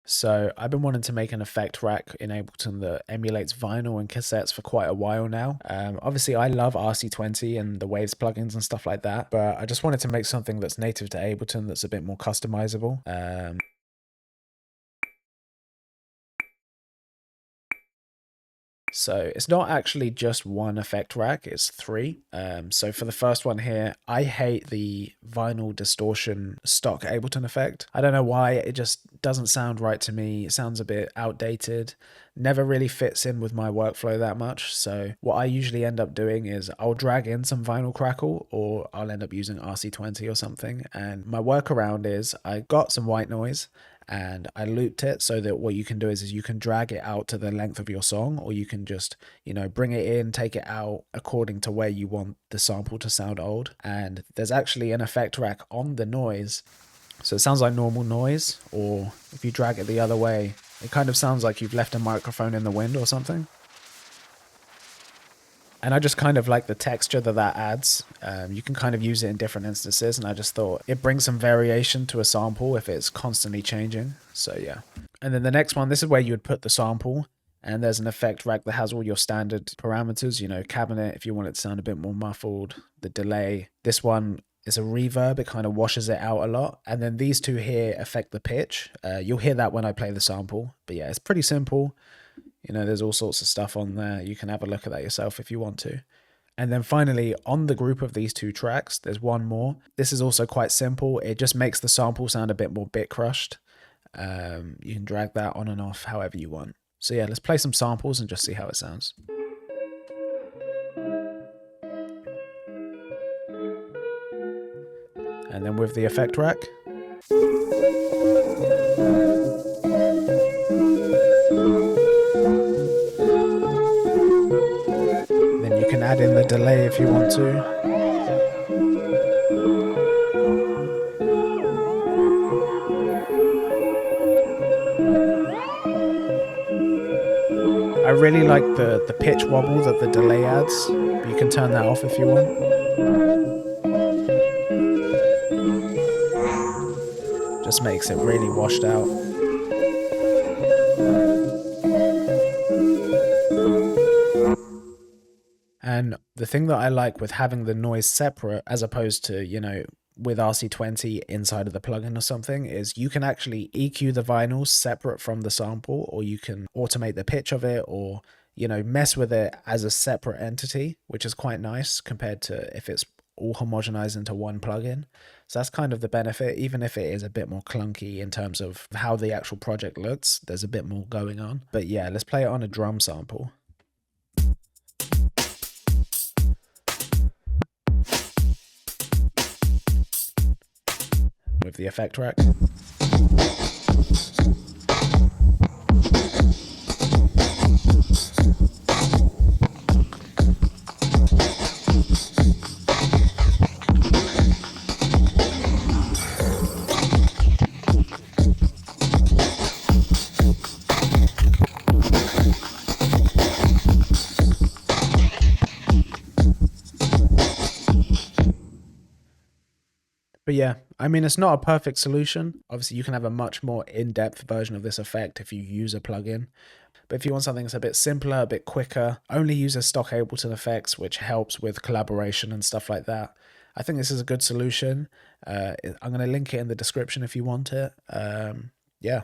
So I've been wanting to make an effect rack in Ableton that emulates vinyl and cassettes for quite a while now. Obviously, I love RC20 and the Waves plugins and stuff like that, but I just wanted to make something that's native to Ableton that's a bit more customizable. So it's not actually just one effect rack, it's three. So for the first one here, I hate the vinyl distortion stock Ableton effect. I don't know why, it just doesn't sound right to me. It sounds a bit outdated, never really fits in with my workflow that much. So what I usually end up doing is I'll drag in some vinyl crackle, or I'll end up using RC20 or something. And my workaround is I got some white noise and I looped it so that what you can do is you can drag it out to the length of your song, or you can just, bring it in, take it out according to where you want the sample to sound old. And there's actually an effect rack on the noise. So it sounds like normal noise, or if you drag it the other way, it kind of sounds like you've left a microphone in the wind or something. And I just kind of like the texture that adds. You can kind of use it in different instances, and I just thought it brings some variation to a sample if it's constantly changing. So yeah. And then the next one, this is where you would put the sample, and there's an effect rack that has all your standard parameters, cabinet if you want it to sound a bit more muffled, the delay. This one is a reverb, it kind of washes it out a lot. And then these two here affect the pitch. You'll hear that when I play the sample, but yeah, it's pretty simple. There's all sorts of stuff on there. You can have a look at that yourself if you want to. And then finally, on the group of these two tracks, there's one more. This is also quite simple. It just makes the sample sound a bit more bit crushed. You can drag that on and off however you want. So yeah, let's play some samples and just see how it sounds. And then with the effect rack. Then you can add in the delay if you want to. I really like the pitch wobble that the delay adds, but you can turn that off if you want. Just makes it really washed out. And the thing that I like with having the noise separate as opposed to, with RC20 inside of the plugin or something, is you can actually EQ the vinyl separate from the sample, or you can automate the pitch of it, or mess with it as a separate entity, which is quite nice compared to if it's all homogenized into one plugin. So that's kind of the benefit, even if it is a bit more clunky in terms of how the actual project looks. There's a bit more going on. But yeah, let's play it on a drum sample. With the effect rack. But yeah, I mean, it's not a perfect solution. Obviously, you can have a much more in-depth version of this effect if you use a plugin. But if you want something that's a bit simpler, a bit quicker, only use a stock Ableton effects, which helps with collaboration and stuff like that. I think this is a good solution. I'm going to link it in the description if you want it. Yeah,